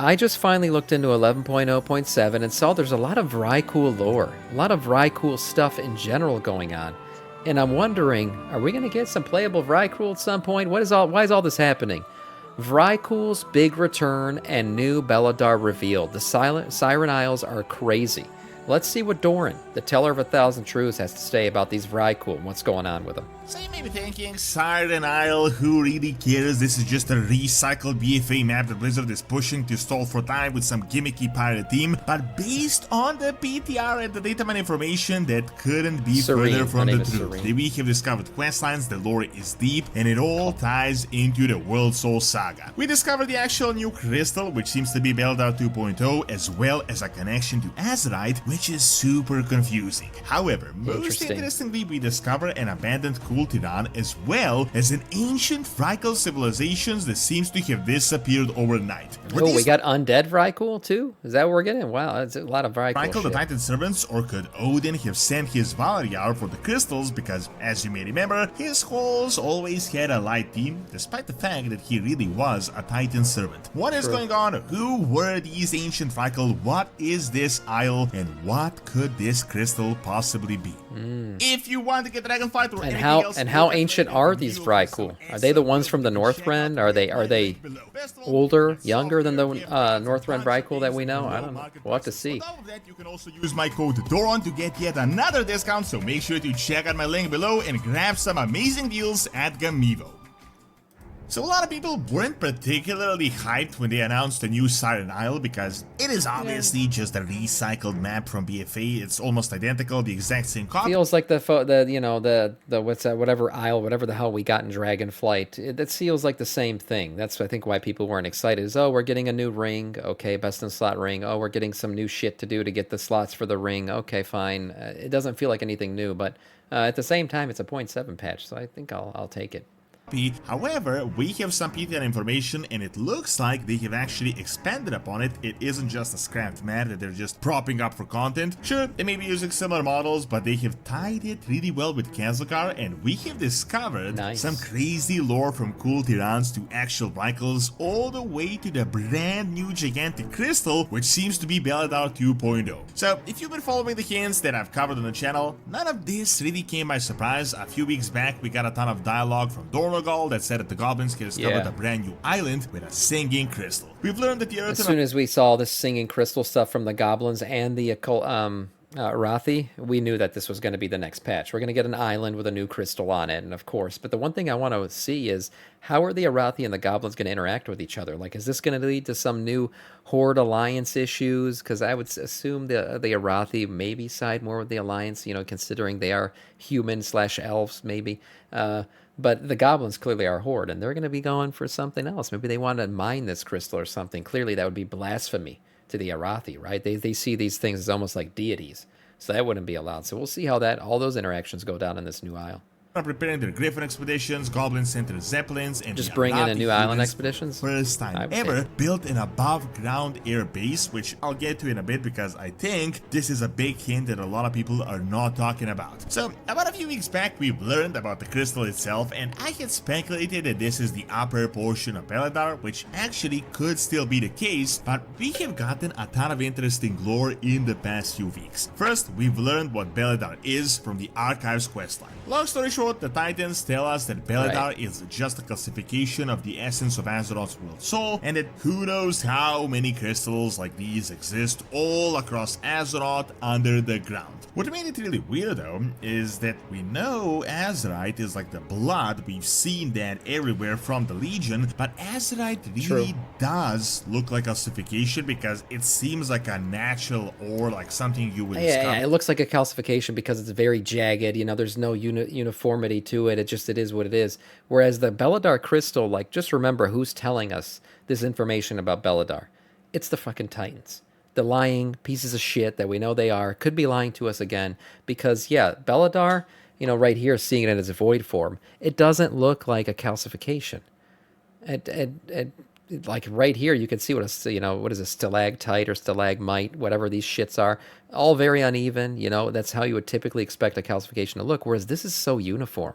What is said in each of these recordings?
I just finally looked into 11.0.7 and saw there's a lot of Vrykul lore, a lot of Vrykul stuff in general going on. And I'm wondering, are we going to get some playable Vrykul at some point? Why is all this happening? Vrykul's big return and new Beladar revealed. The Siren Isles are crazy. Let's see what Doran, the teller of 1,000 truths, has to say about these Vrykul and what's going on with them. So you may be thinking, Siren Isle, who really cares? This is just a recycled BFA map that Blizzard is pushing to stall for time with some gimmicky pirate theme. But based on the PTR and the data mine information, that couldn't be further from the truth. We have discovered questlines, the lore is deep, and it all ties into the World Soul Saga. We discovered the actual new crystal, which seems to be Beldar 2.0, as well as a connection to Azerite, which is super confusing. However, most interestingly, we discover an abandoned Tiran, as well as an ancient Vrykul civilization that seems to have disappeared overnight. Oh, we got undead Vrykul too? Is that what we're getting? Wow, that's a lot of Vrykul. The Titan servants, or could Odin have sent his Valeriar for the crystals? Because, as you may remember, his halls always had a light team, despite the fact that he really was a Titan servant. What is going on? Who were these ancient Vrykul? What is this isle? And what could this crystal possibly be? If you want to get Dragonflight or anything else, and how ancient are these Vrykul? Are they the ones from the Northrend? Are they older, younger than the Northrend Vrykul that we know? I don't know. We'll have to see. On top of that, you can also use my code DORAN to get yet another discount, so make sure to check out my link below and grab some amazing deals at Gamivo. So a lot of people weren't particularly hyped when they announced the new Siren Isle, because it is obviously just a recycled map from BFA. It's almost identical, the exact same copy. Feels like the what's that, whatever isle, whatever the hell we got in Dragonflight. That feels like the same thing. That's I think why people weren't excited. Is, oh, we're getting a new ring. Okay, best in slot ring. Oh, we're getting some new shit to do to get the slots for the ring. Okay, fine. It doesn't feel like anything new, but at the same time, it's a 0.7 patch, so I think I'll take it. However, we have some PTR information, and it looks like they have actually expanded upon it. It isn't just a scrapped map that they're just propping up for content. Sure, they may be using similar models, but they have tied it really well with Kazakar, and we have discovered some crazy lore from cool Tirans to actual Vrykuls, all the way to the brand new gigantic crystal, which seems to be Beladar 2.0. So, if you've been following the hints that I've covered on the channel, none of this really came by surprise. A few weeks back, we got a ton of dialogue from Dorno that said that the goblins can discover a brand new island with a singing crystal. We've learned that the Earth... As soon as we saw this singing crystal stuff from the goblins and the occult, Arathi, we knew that this was going to be the next patch. We're going to get an island with a new crystal on it, and of course. But the one thing I want to see is, how are the Arathi and the goblins going to interact with each other? Like, is this going to lead to some new Horde alliance issues? Because I would assume the Arathi maybe side more with the alliance, you know, considering they are human/elves, maybe. But the goblins clearly are Horde, and they're going to be going for something else. Maybe they want to mine this crystal or something. Clearly, that would be blasphemy to the Arathi, right? They see these things as almost like deities, so that wouldn't be allowed. So we'll see how all those interactions go down in this new isle. Preparing their Griffin expeditions, goblins sent their zeppelins, and just bring in a new island expeditions. First time ever built an above ground air base, which I'll get to in a bit, because I think this is a big hint that a lot of people are not talking about. So about a few weeks back, we've learned about the crystal itself, and I had speculated that this is the upper portion of Beladar, which actually could still be the case, but we have gotten a ton of interesting lore in the past few weeks. First, we've learned what Beladar is from the Archives questline. Long story short, the Titans tell us that Beladar is just a classification of the essence of Azeroth's World Soul, and that who knows how many crystals like these exist all across Azeroth under the ground. What made it really weird though is that we know Azerite is like the blood, we've seen that everywhere from the Legion, but Azerite really does look like a calcification, because it seems like a natural ore, like something you would discover. Yeah, it looks like a calcification because it's very jagged, you know, there's no uniformity to it, it is what it is. Whereas the Beladar crystal, like, just remember who's telling us this information about Beladar. It's the fucking Titans. The lying pieces of shit that we know they are, could be lying to us again, because yeah, Beladar, you know, right here, seeing it as a void form, it doesn't look like a calcification. Like right here, you can see what what is a stalactite or stalagmite, whatever these shits are, all very uneven. You know, that's how you would typically expect a calcification to look. Whereas this is so uniform,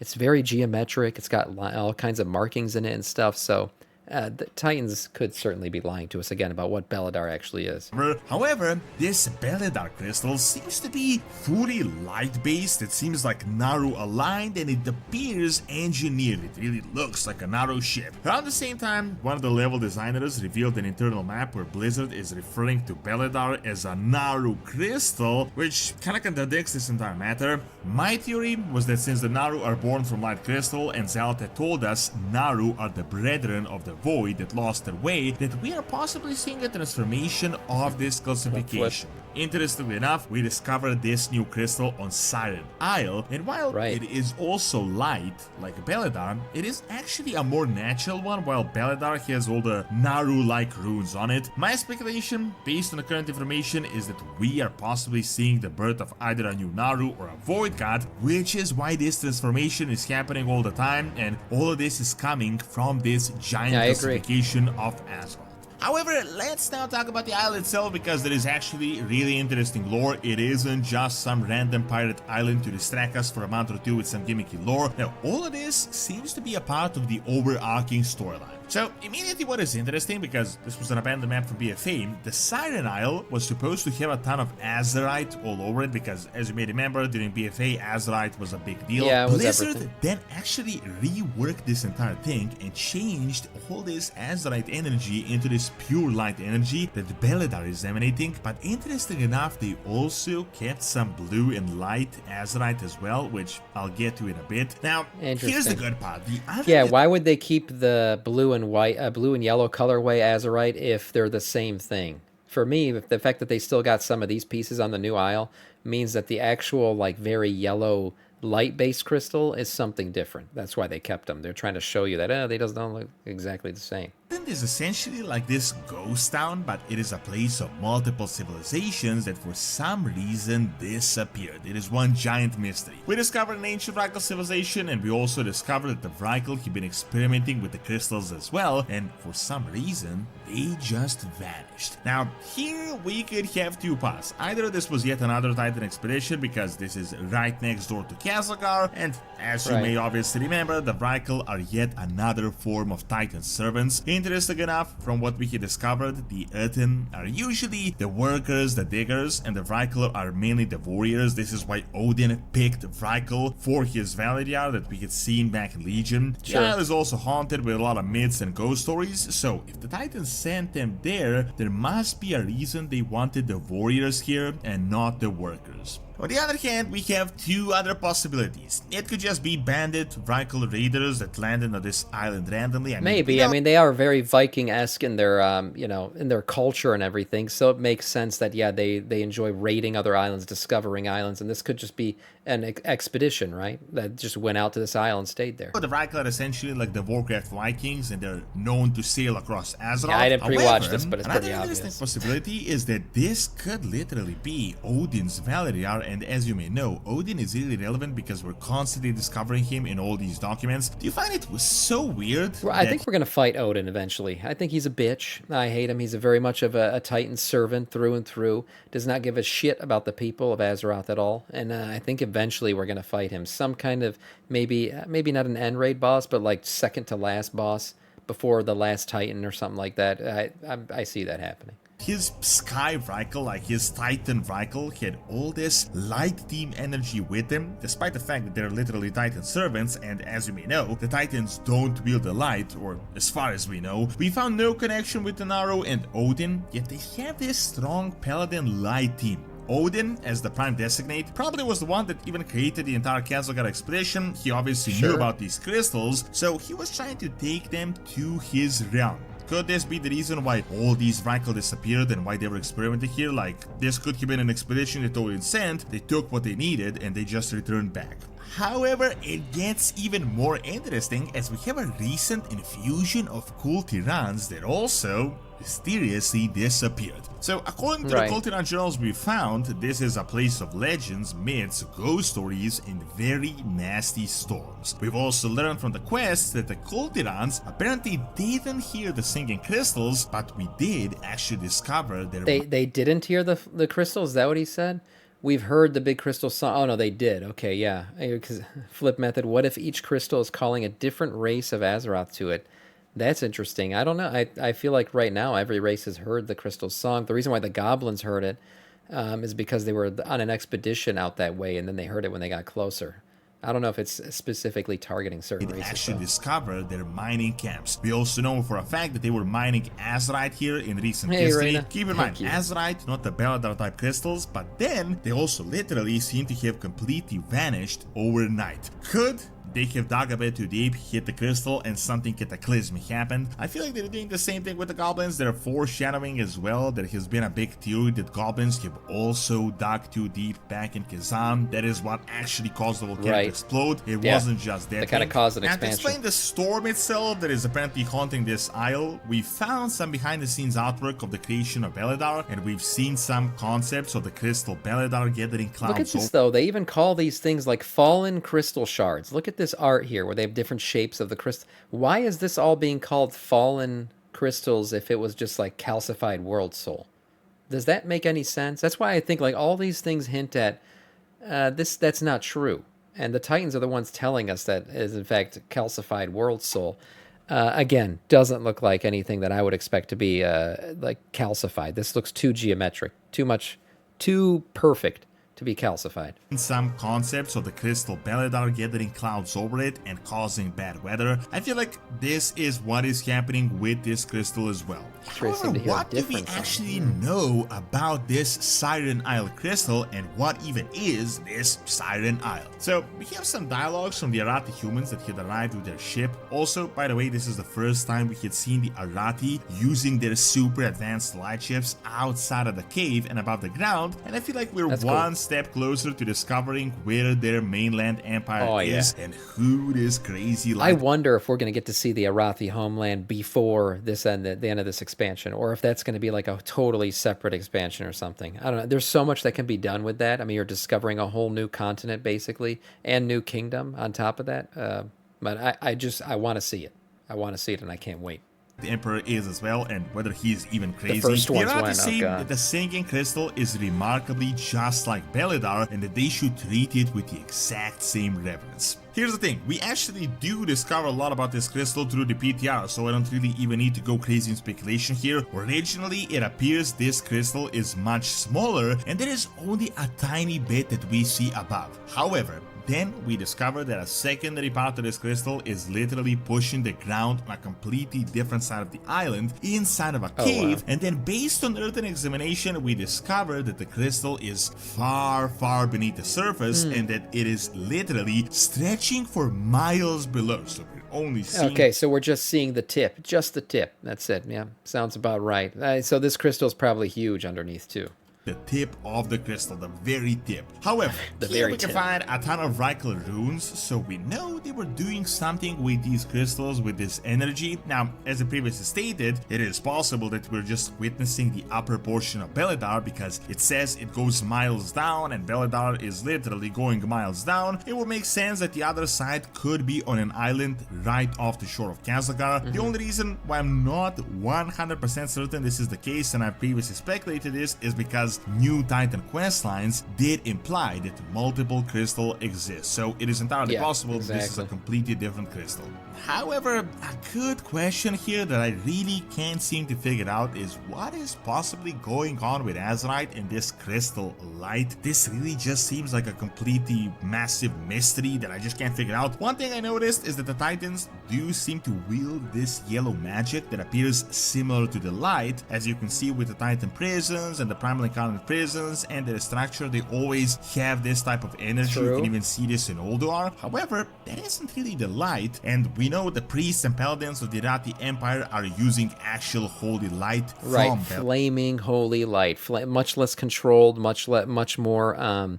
it's very geometric. It's got all kinds of markings in it and stuff. So The Titans could certainly be lying to us again about what Beladar actually is. However, this Beladar crystal seems to be fully light-based. It seems like Naru aligned, and it appears engineered. It really looks like a Naru ship. Around the same time, one of the level designers revealed an internal map where Blizzard is referring to Beladar as a Naru crystal, which kind of contradicts this entire matter. My theory was that since the Naru are born from light crystal, and Zalta told us Naru are the brethren of the void that lost their way, that we are possibly seeing a transformation of this classification. Interestingly enough, we discovered this new crystal on Siren Isle, and while it is also light, like Beladar, it is actually a more natural one, while Beladar has all the Naru-like runes on it. My speculation, based on the current information, is that we are possibly seeing the birth of either a new Naru or a Void God, which is why this transformation is happening all the time, and all of this is coming from this giant classification of Azeroth. However, let's now talk about the island itself, because there is actually really interesting lore. It isn't just some random pirate island to distract us for a month or two with some gimmicky lore. Now, all of this seems to be a part of the overarching storyline. So, immediately what is interesting, because this was an abandoned map from BFA, the Siren Isle was supposed to have a ton of Azerite all over it, because as you may remember, during BFA, Azerite was a big deal. Yeah, it was Blizzard everything. then actually reworked this entire thing and changed all this Azerite energy into this pure light energy that Beladar is emanating. But interesting enough, they also kept some blue and light Azerite as well, which I'll get to in a bit. Now, here's the good part. Why would they keep the blue and white, blue and yellow colorway Azerite if they're the same thing? For me, the fact that they still got some of these pieces on the new isle means that the actual like very yellow light-based crystal is something different. That's why they kept them. They're trying to show you that they don't look exactly the same. It is essentially like this ghost town, but it is a place of multiple civilizations that for some reason disappeared. It is one giant mystery. We discovered an ancient Vrykul civilization, and we also discovered that the Vrykul have been experimenting with the crystals as well, and for some reason, they just vanished. Now, here we could have two paths. Either this was yet another Titan expedition, because this is right next door to Kazakar, and as you may obviously remember, the Vrykul are yet another form of Titan servants. Interesting enough, from what we had discovered, the Earthen are usually the workers, the diggers, and the Vrykul are mainly the warriors. This is why Odin picked Vrykul for his Valeriar that we had seen back in Legion. The isle is also haunted with a lot of myths and ghost stories, so if the Titans sent them there must be a reason they wanted the warriors here and not the workers. On the other hand, we have two other possibilities. It could just be bandit Vrykul raiders that landed on this island randomly. I mean, they are very Viking-esque in their, in their culture and everything. So it makes sense that they enjoy raiding other islands, discovering islands, and this could just be an expedition, right? That just went out to this island, stayed there. The Vrykul are essentially like the Warcraft Vikings, and they're known to sail across Azeroth. Yeah, I didn't pre-watch this, but it's pretty obvious. Another interesting possibility is that this could literally be Odin's Valeriar. And as you may know, Odin is really relevant because we're constantly discovering him in all these documents. Do you find it was so weird? Well, I think we're going to fight Odin eventually. I think he's a bitch. I hate him. He's very much of a Titan servant through and through. Does not give a shit about the people of Azeroth at all. And I think eventually we're going to fight him. Some kind of, maybe not an end raid boss, but like second to last boss before the last Titan or something like that. I see that happening. His Sky Vrykul, like his Titan Vrykul, had all this light team energy with him, despite the fact that they're literally Titan servants, and as you may know, the Titans don't wield the light, or as far as we know. We found no connection with the Naru and Odin, yet they have this strong Paladin light team. Odin, as the Prime Designate, probably was the one that even created the entire Kazakar expedition. He obviously knew about these crystals, so he was trying to take them to his realm. Could this be the reason why all these Vrykul disappeared and why they were experimenting here? Like, this could have been an expedition that Odin sent, they took what they needed and they just returned back. However, it gets even more interesting as we have a recent infusion of Kultirans that also mysteriously disappeared. So according to the Kultiran journals we found, this is a place of legends, myths, ghost stories, and very nasty storms. We've also learned from the quests that the Kultirans apparently didn't hear the singing crystals, but we did actually discover their... They didn't hear the crystals? Is that what he said? We've heard the big crystal song. Oh, no, they did. Okay, yeah. Because flip method, what if each crystal is calling a different race of Azeroth to it? That's interesting. I don't know. I feel like right now every race has heard the crystal song. The reason why the goblins heard it is because they were on an expedition out that way, and then they heard it when they got closer. I don't know if it's specifically targeting certain It races, actually though. discovered their mining camps. We also know for a fact that they were mining azurite here in recent Hey, history. Reina. Keep in mind, Thank you. azurite, not the Beladar type crystals, but then they also literally seem to have completely vanished overnight. Could they have dug a bit too deep, hit the crystal, and something cataclysmic happened? I feel like they're doing the same thing with the goblins. They're foreshadowing as well. There has been a big theory that goblins have also dug too deep back in Kazan. That is what actually caused the volcano to explode. It wasn't just that. They kind of caused an And to expansion. explain the storm itself that is apparently haunting this isle, we found some behind-the-scenes artwork of the creation of Beledar, and we've seen some concepts of the crystal Beledar gathering clouds. Look at this, though. They even call these things like fallen crystal shards. Look at this art here where they have different shapes of the crystal. Why is this all being called fallen crystals if it was just like calcified world soul? Does that make any sense? That's why I think like all these things hint at that's not true. And the Titans are the ones telling us that is in fact calcified world soul. Again, doesn't look like anything that I would expect to be like calcified. This looks too geometric, too much, too perfect to be calcified. Some concepts of the crystal Beledar gathering clouds over it and causing bad weather. I feel like this is what is happening with this crystal as well. Tracing to hear What do we difference on it. actually know about this Siren Isle crystal, and what even is this Siren Isle? So we have some dialogues from the Arati humans that had arrived with their ship. Also, by the way, this is the first time we had seen the Arati using their super advanced light ships outside of the cave and above the ground, and I feel like we're That's one cool. step closer to discovering where their mainland empire is and who this crazy I light. wonder if we're going to get to see the Arathi homeland before this end, the end of this expansion, or if that's going to be like a totally separate expansion or something. I don't know. There's so much that can be done with that. I mean, you're discovering a whole new continent basically, and new kingdom on top of that. But I want to see it. I want to see it, and I can't wait. The Emperor is as well, and whether he's even crazy. first ones Arati went, oh say God. that the singing crystal is remarkably just like Beledar, and that they should treat it with the exact same reverence. Here's the thing, we actually do discover a lot about this crystal through the PTR, so I don't really even need to go crazy in speculation here. Originally, it appears this crystal is much smaller, and there is only a tiny bit that we see above. However, then we discover that a secondary part of this crystal is literally pushing the ground on a completely different side of the island, inside of a cave, wow. and then based on earthen examination, we discover that the crystal is far, far beneath the surface, and that it is literally stretching for miles below. So we're only seeing... Okay, so we're just seeing the tip, just the tip. That's it. Yeah, sounds about right. So this crystal is probably huge underneath too. The tip of the crystal, the very tip. However, The here very we can tip. find a ton of Vrykul runes, so we know they were doing something with these crystals, with this energy. Now, as I previously stated, it is possible that we're just witnessing the upper portion of Beledar, because it says it goes miles down, and Beledar is literally going miles down. It would make sense that the other side could be on an island right off the shore of Kazakar. The only reason why I'm not 100% certain this is the case, and I've previously speculated this, is because new Titan quest lines did imply that multiple crystal exists, so it is entirely possible that this is a completely different crystal. However, a good question here that I really can't seem to figure out is what is possibly going on with Azurite and this crystal light. This really just seems like a completely massive mystery that I just can't figure out. One thing I noticed is that the Titans do seem to wield this yellow magic that appears similar to the light, as you can see with the Titan prisons and the Primal Incarnate prisons and their structure. They always have this type of energy. True. You can even see this in Ulduar. However, that isn't really the light, and we know the priests and paladins of the Irati Empire are using actual holy light from Right, Bel. flaming holy light, much less controlled, much more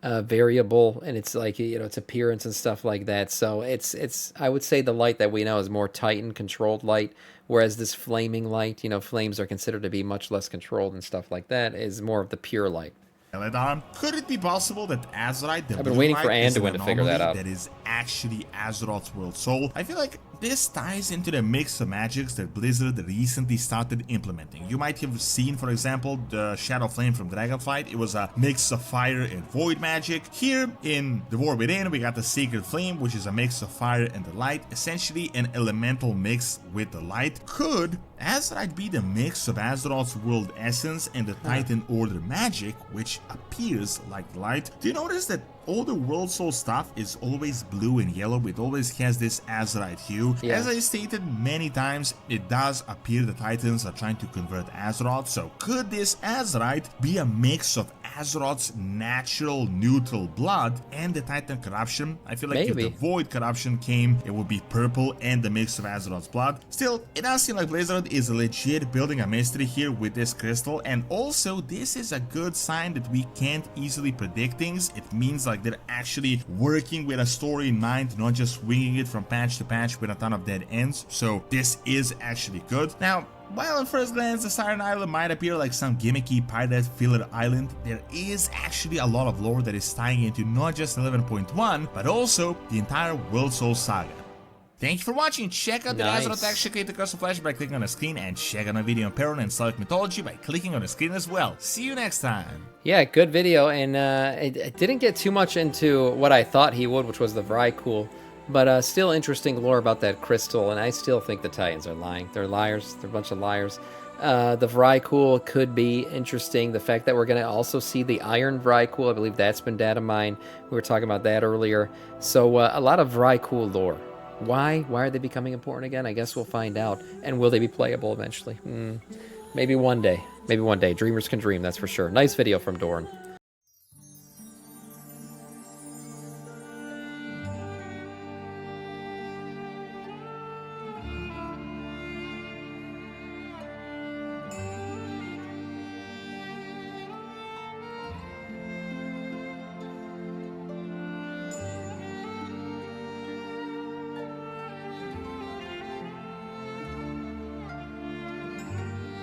variable, and it's like, you know, its appearance and stuff like that. So it's I would say the light that we know is more Titan controlled light, whereas this flaming light, you know, flames are considered to be much less controlled and stuff like that, is more of the pure light. Beledar. Could it be possible that Azurite, the I've been blue waiting for light, is an Anduin to figure that anomaly out. that is actually Azeroth's world soul? I feel like this ties into the mix of magics that Blizzard recently started implementing. You might have seen, for example, the Shadow Flame from Dragonflight. It was a mix of fire and void magic. Here in The War Within, we got the Sacred Flame, which is a mix of fire and the light, essentially an elemental mix with the light. Could Azerite be the mix of Azeroth's world essence and the Titan Order magic, which appears like light? Do you notice that all the World Soul stuff is always blue and yellow? It always has this Azerite hue. Yeah. As I stated many times, it does appear the Titans are trying to convert Azeroth, so could this Azerite be a mix of Azeroth's natural neutral blood and the Titan corruption? I feel like Maybe. if the Void corruption came, it would be purple and the mix of Azeroth's blood. Still, it does seem like Blizzard is legit building a mystery here with this crystal, and also this is a good sign that we can't easily predict things. It means like they're actually working with a story in mind, not just winging it from patch to patch with a ton of dead ends. So this is actually good. Now, while at first glance the Siren Island might appear like some gimmicky pirate filler island, there is actually a lot of lore that is tying into not just 11.1, but also the entire World Soul saga. Thank you for watching. Check out the Nice. Azeroth texture creator custom flash by clicking on the screen, and check out my video on Perron and Slavic mythology by clicking on the screen as well. See you next time. Yeah, good video, and it didn't get too much into what I thought he would, which was the Vrykul, but still interesting lore about that crystal, and I still think the Titans are lying. They're liars. They're a bunch of liars. The Vrykul could be interesting. The fact that we're going to also see the Iron Vrykul, I believe that's been data mined. We were talking about that earlier. So a lot of Vrykul lore. Why? Why are they becoming important again? I guess we'll find out. And will they be playable eventually? Maybe one day. Maybe one day. Dreamers can dream, that's for sure. Nice video from Doran.